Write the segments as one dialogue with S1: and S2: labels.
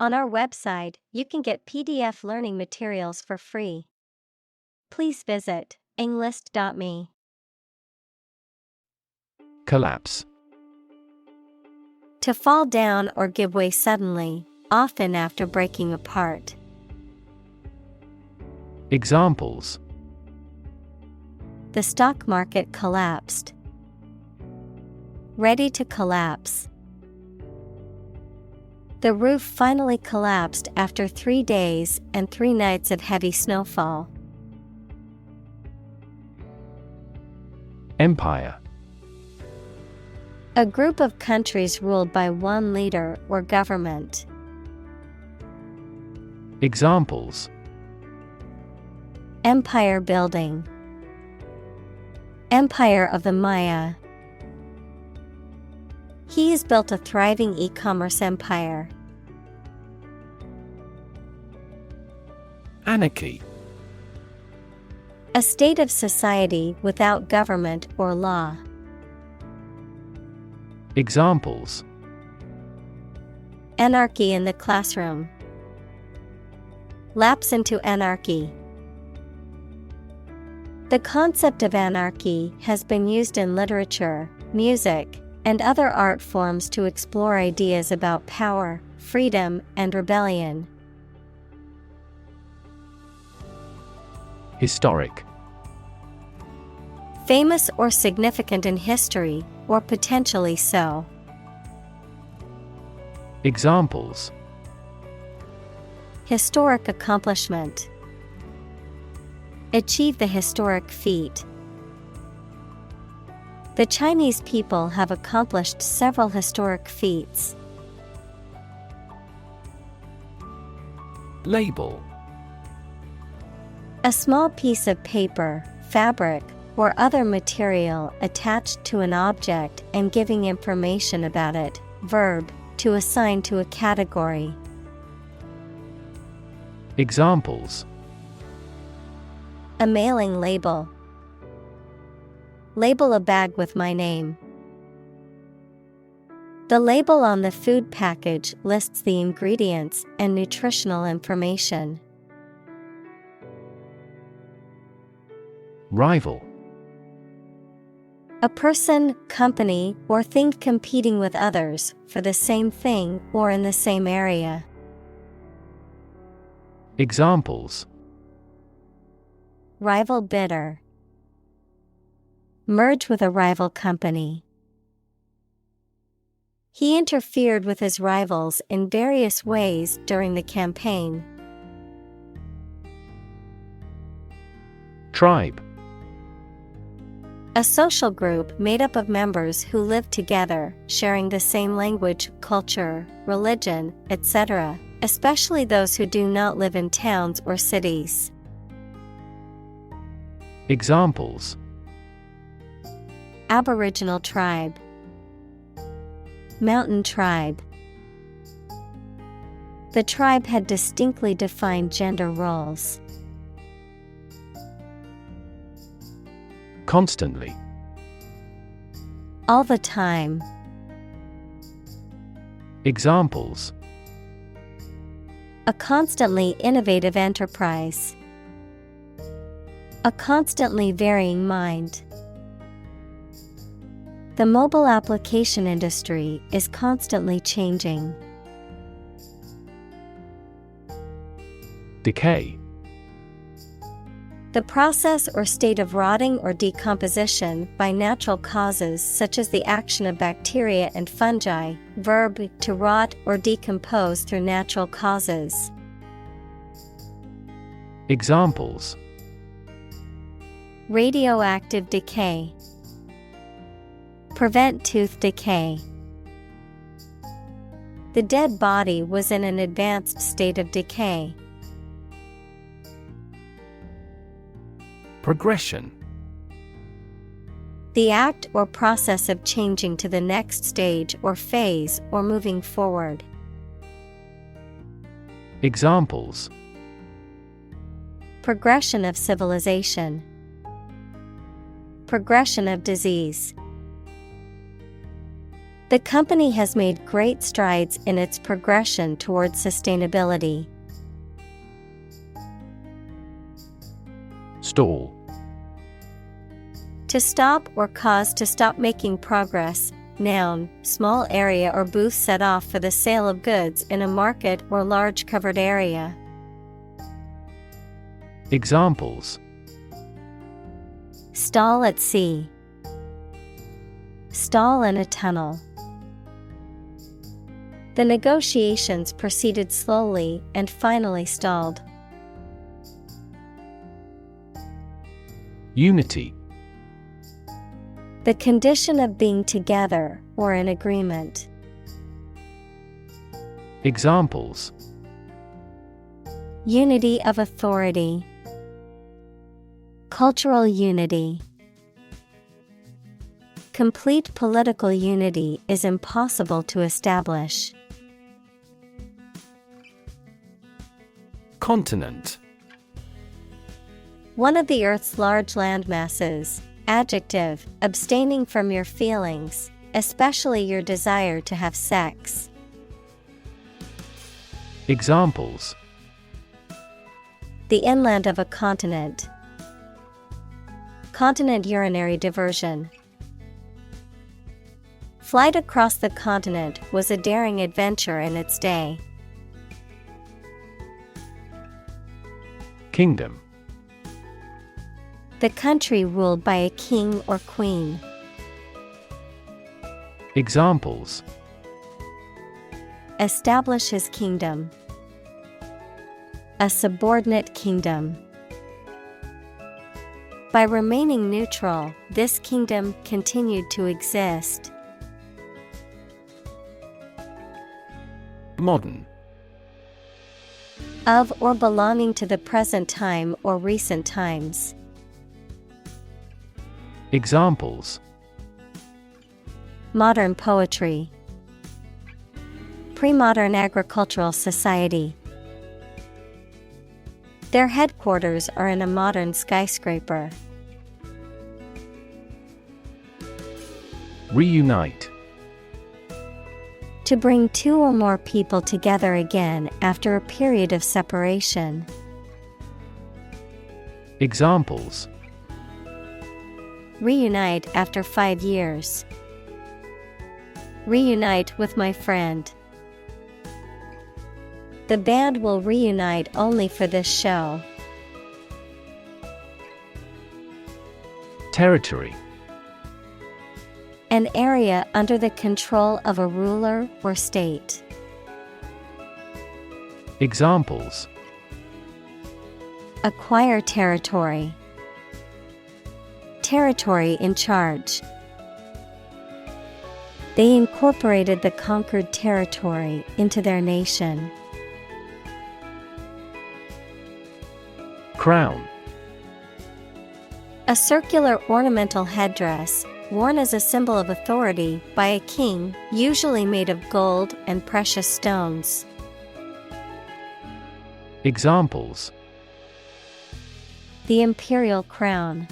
S1: On our website, you can get PDF learning materials for free. Please visit englist.me.
S2: Collapse.
S1: To fall down or give way suddenly, often after breaking apart.
S2: Examples:
S1: The stock market collapsed. Ready to collapse. The roof finally collapsed after 3 days and 3 nights of heavy snowfall.
S2: Empire.
S1: A group of countries ruled by one leader or government.
S2: Examples:
S1: Empire building. Empire of the Maya. He has built a thriving e-commerce empire.
S2: Anarchy.
S1: A state of society without government or law.
S2: Examples:
S1: Anarchy in the classroom. Lapse into anarchy. The concept of anarchy has been used in literature, music, and other art forms to explore ideas about power, freedom, and rebellion.
S2: Historic.
S1: Famous or significant in history, or potentially so.
S2: Examples:
S1: Historic accomplishment. Achieve the historic feat. The Chinese people have accomplished several historic feats.
S2: Label.
S1: A small piece of paper, fabric, or other material attached to an object and giving information about it. Verb, to assign to a category.
S2: Examples:
S1: A mailing label. Label a bag with my name. The label on the food package lists the ingredients and nutritional information.
S2: Rival.
S1: A person, company, or thing competing with others for the same thing or in the same area.
S2: Examples:
S1: Rival bidder. Merge with a rival company. He interfered with his rivals in various ways during the campaign.
S2: Tribe.
S1: A social group made up of members who live together, sharing the same language, culture, religion, etc., especially those who do not live in towns or cities.
S2: Examples:
S1: Aboriginal tribe. Mountain tribe. The tribe had distinctly defined gender roles.
S2: Constantly.
S1: All the time.
S2: Examples:
S1: A constantly innovative enterprise. A constantly varying mind. The mobile application industry is constantly changing.
S2: Decay.
S1: The process or state of rotting or decomposition by natural causes such as the action of bacteria and fungi. Verb, to rot or decompose through natural causes.
S2: Examples:
S1: Radioactive decay. Prevent tooth decay. The dead body was in an advanced state of decay.
S2: Progression.
S1: The act or process of changing to the next stage or phase or moving forward.
S2: Examples:
S1: Progression of civilization. Progression of disease. The company has made great strides in its progression towards sustainability.
S2: Stall.
S1: To stop or cause to stop making progress. Noun, small area or booth set off for the sale of goods in a market or large covered area.
S2: Examples:
S1: Stall at sea. Stall in a tunnel. The negotiations proceeded slowly and finally stalled.
S2: Unity.
S1: The condition of being together or in agreement.
S2: Examples:
S1: Unity of authority. Cultural unity. Complete political unity is impossible to establish.
S2: Continent.
S1: One of the Earth's large landmasses. Adjective, abstaining from your feelings, especially your desire to have sex.
S2: Examples:
S1: The inland of a continent. Continent urinary diversion. Flight across the continent was a daring adventure in its day.
S2: Kingdom.
S1: The country ruled by a king or queen.
S2: Examples:
S1: Establish his kingdom. A subordinate kingdom. By remaining neutral, this kingdom continued to exist.
S2: Modern.
S1: Of or belonging to the present time or recent times.
S2: Examples:
S1: Modern poetry. Pre-modern agricultural society. Their headquarters are in a modern skyscraper.
S2: Reunite.
S1: To bring two or more people together again after a period of separation.
S2: Examples:
S1: Reunite after 5 years. Reunite with my friend. The band will reunite only for this show.
S2: Territory.
S1: An area under the control of a ruler or state.
S2: Examples:
S1: Acquire territory. Territory in charge. They incorporated the conquered territory into their nation.
S2: Crown.
S1: A circular ornamental headdress, worn as a symbol of authority by a king, usually made of gold and precious stones.
S2: Examples:
S1: The imperial crown.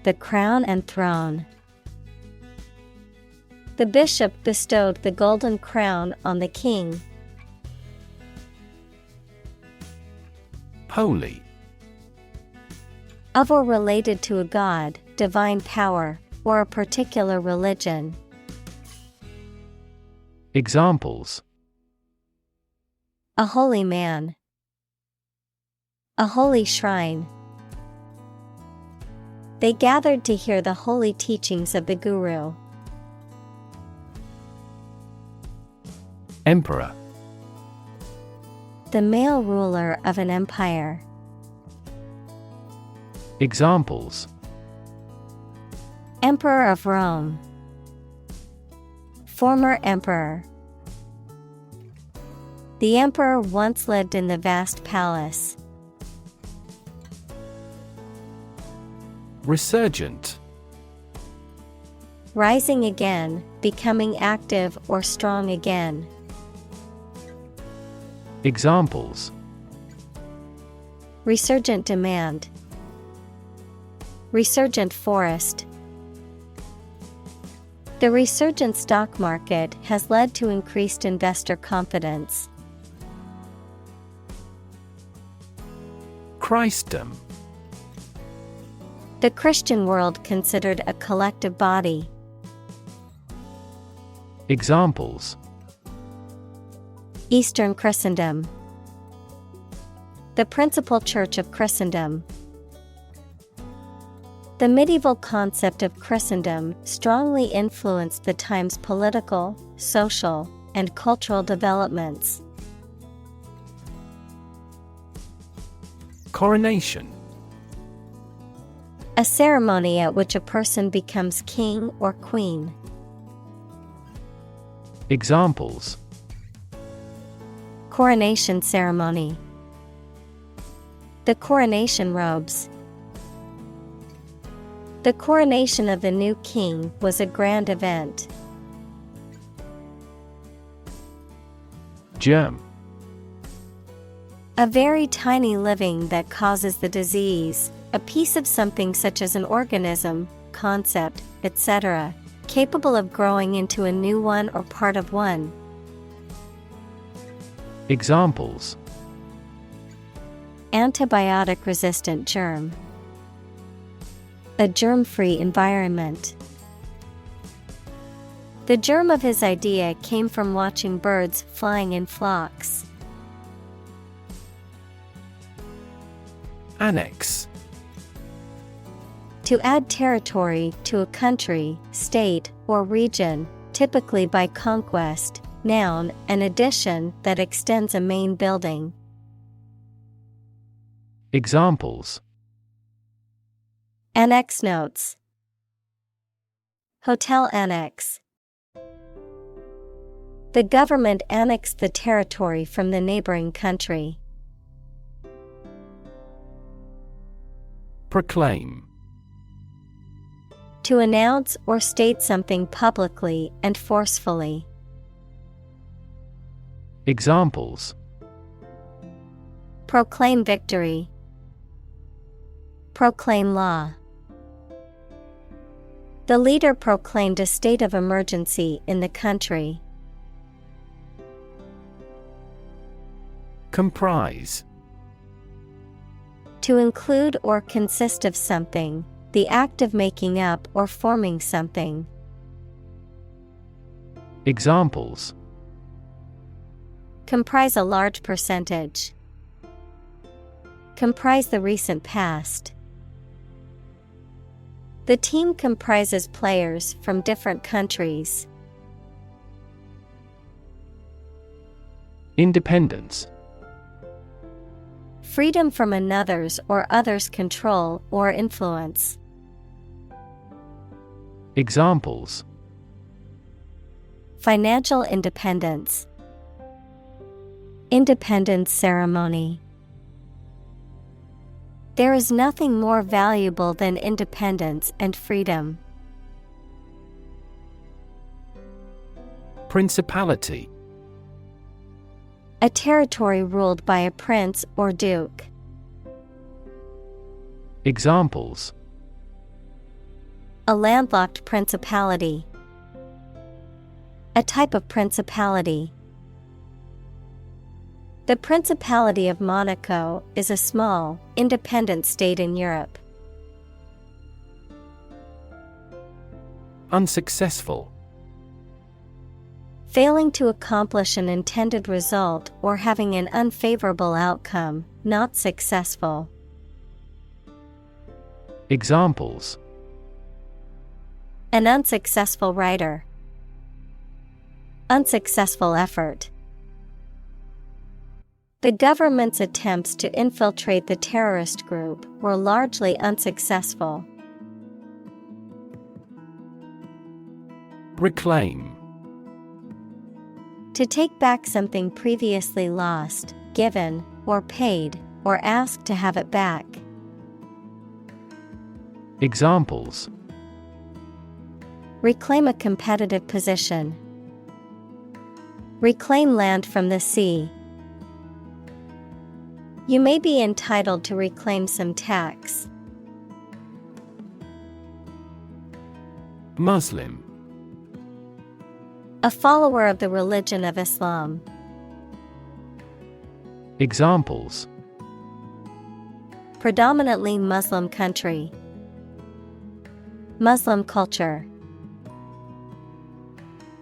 S1: The crown and throne. The bishop bestowed the golden crown on the king.
S2: Holy.
S1: Of or related to a god, divine power, or a particular religion.
S2: Examples:
S1: A holy man. A holy shrine. They gathered to hear the holy teachings of the Guru.
S2: Emperor.
S1: The male ruler of an empire.
S2: Examples:
S1: Emperor of Rome. Former emperor. The emperor once lived in the vast palace.
S2: Resurgent.
S1: Rising again, becoming active or strong again.
S2: Examples:
S1: Resurgent demand. Resurgent forest. The resurgent stock market has led to increased investor confidence.
S2: Christendom.
S1: The Christian world considered a collective body.
S2: Examples:
S1: Eastern Christendom. The principal church of Christendom. The medieval concept of Christendom strongly influenced the time's political, social, and cultural developments.
S2: Coronation.
S1: A ceremony at which a person becomes king or queen.
S2: Examples:
S1: Coronation ceremony. The coronation robes. The coronation of the new king was a grand event.
S2: Germ.
S1: A very tiny living that causes the disease, a piece of something such as an organism, concept, etc., capable of growing into a new one or part of one.
S2: Examples:
S1: Antibiotic-resistant germ. A germ-free environment. The germ of his idea came from watching birds flying in flocks.
S2: Annex.
S1: To add territory to a country, state, or region, typically by conquest. Noun, an addition that extends a main building.
S2: Examples:
S1: Annex notes. Hotel annex. The government annexed the territory from the neighboring country.
S2: Proclaim.
S1: To announce or state something publicly and forcefully.
S2: Examples:
S1: Proclaim victory. Proclaim law. The leader proclaimed a state of emergency in the country.
S2: Comprise.
S1: To include or consist of something, the act of making up or forming something.
S2: Examples:
S1: Comprise a large percentage. Comprise the recent past. The team comprises players from different countries.
S2: Independence.
S1: Freedom from another's or others' control or influence.
S2: Examples:
S1: Financial independence. Independence ceremony. There is nothing more valuable than independence and freedom.
S2: Principality.
S1: A territory ruled by a prince or duke.
S2: Examples:
S1: A landlocked principality. A type of principality. The Principality of Monaco is a small, independent state in Europe.
S2: Unsuccessful.
S1: Failing to accomplish an intended result or having an unfavorable outcome, not successful.
S2: Examples:
S1: An unsuccessful writer. Unsuccessful effort. The government's attempts to infiltrate the terrorist group were largely unsuccessful.
S2: Reclaim.
S1: To take back something previously lost, given, or paid, or ask to have it back.
S2: Examples:
S1: Reclaim a competitive position. Reclaim land from the sea. You may be entitled to reclaim some tax.
S2: Muslim.
S1: A follower of the religion of Islam.
S2: Examples:
S1: Predominantly Muslim country. Muslim culture.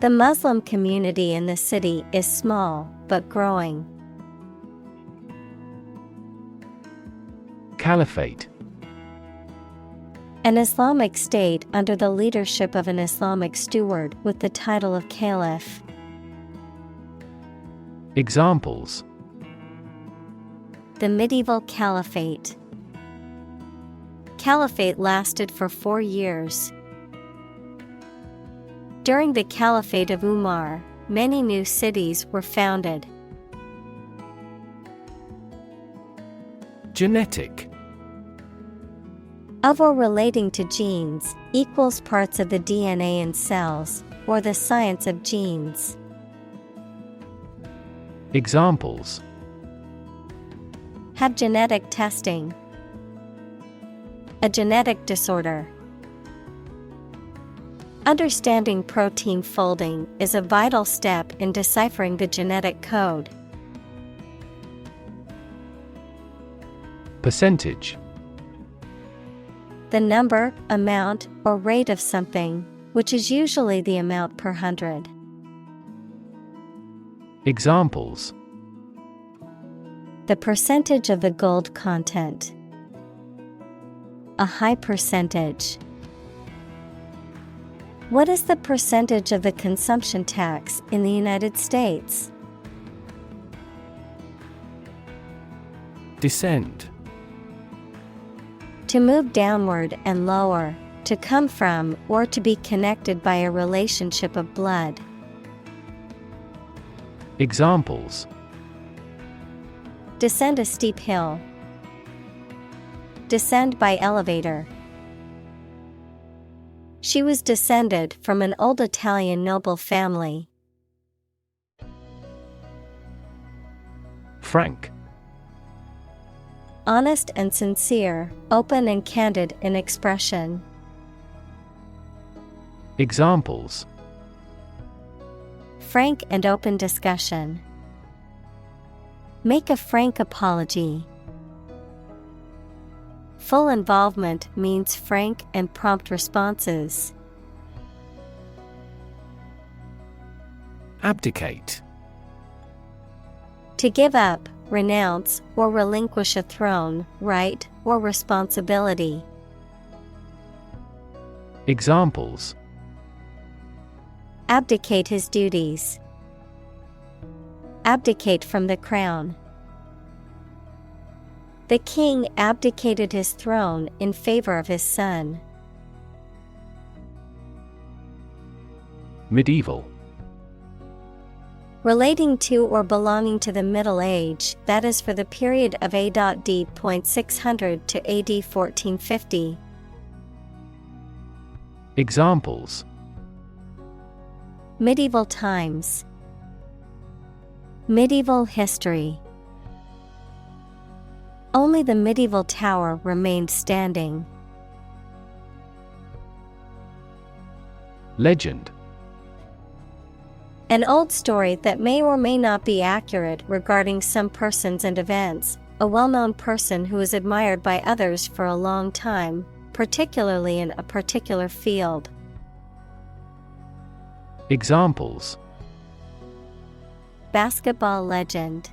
S1: The Muslim community in the city is small, but growing.
S2: Caliphate.
S1: An Islamic state under the leadership of an Islamic steward with the title of caliph.
S2: Examples:
S1: The medieval caliphate. Caliphate lasted for 4 years. During the Caliphate of Umar, many new cities were founded.
S2: Genetic.
S1: Of or relating to genes, equals parts of the DNA in cells, or the science of genes.
S2: Examples:
S1: Have genetic testing. A genetic disorder. Understanding protein folding is a vital step in deciphering the genetic code.
S2: Percentage.
S1: The number, amount, or rate of something, which is usually the amount per 100.
S2: Examples:
S1: The percentage of the gold content. A high percentage. What is the percentage of the consumption tax in the United States?
S2: Descend.
S1: To move downward and lower, to come from or to be connected by a relationship of blood.
S2: Examples:
S1: Descend a steep hill. Descend by elevator. She was descended from an old Italian noble family.
S2: Frank.
S1: Honest and sincere, open and candid in expression.
S2: Examples:
S1: Frank and open discussion. Make a frank apology. Full involvement means frank and prompt responses.
S2: Abdicate.
S1: To give up, renounce, or relinquish a throne, right, or responsibility.
S2: Examples:
S1: Abdicate his duties. Abdicate from the crown. The king abdicated his throne in favor of his son.
S2: Medieval.
S1: Relating to or belonging to the Middle Age, that is for the period of A.D. 600 to AD 1450.
S2: Examples:
S1: Medieval times. Medieval history. Only the medieval tower remained standing.
S2: Legend.
S1: An old story that may or may not be accurate regarding some persons and events, a well-known person who is admired by others for a long time, particularly in a particular field.
S2: Examples:
S1: Basketball legend.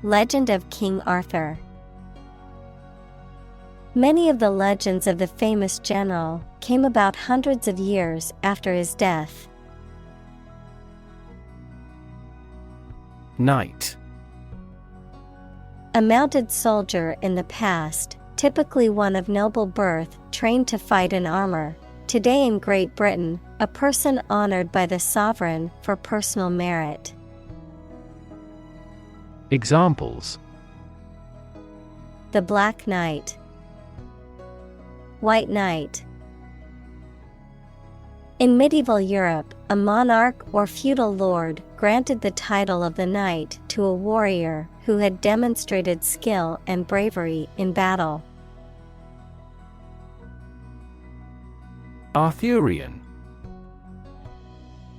S1: Legend of King Arthur. Many of the legends of the famous general came about hundreds of years after his death.
S2: Knight.
S1: A mounted soldier in the past, typically one of noble birth, trained to fight in armor. Today in Great Britain, a person honored by the sovereign for personal merit.
S2: Examples:
S1: The Black Knight. White Knight. In medieval Europe, a monarch or feudal lord granted the title of the knight to a warrior who had demonstrated skill and bravery in battle.
S2: Arthurian.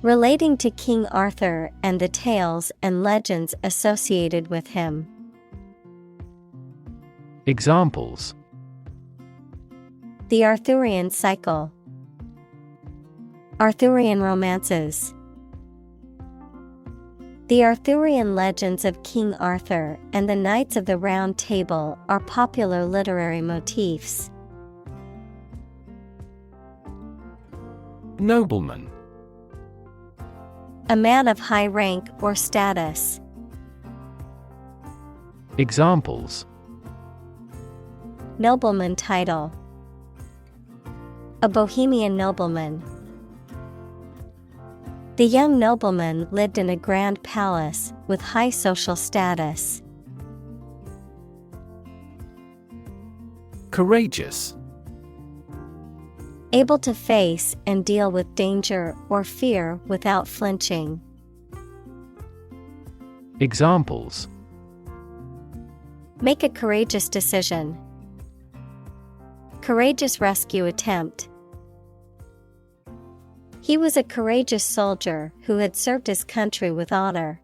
S1: Relating to King Arthur and the tales and legends associated with him.
S2: Examples:
S1: The Arthurian cycle. Arthurian romances. The Arthurian legends of King Arthur and the Knights of the Round Table are popular literary motifs.
S2: Nobleman.
S1: A man of high rank or status.
S2: Examples:
S1: Nobleman title. A Bohemian nobleman. The young nobleman lived in a grand palace with high social status.
S2: Courageous.
S1: Able to face and deal with danger or fear without flinching.
S2: Examples:
S1: Make a courageous decision. Courageous rescue attempt. He was a courageous soldier who had served his country with honor.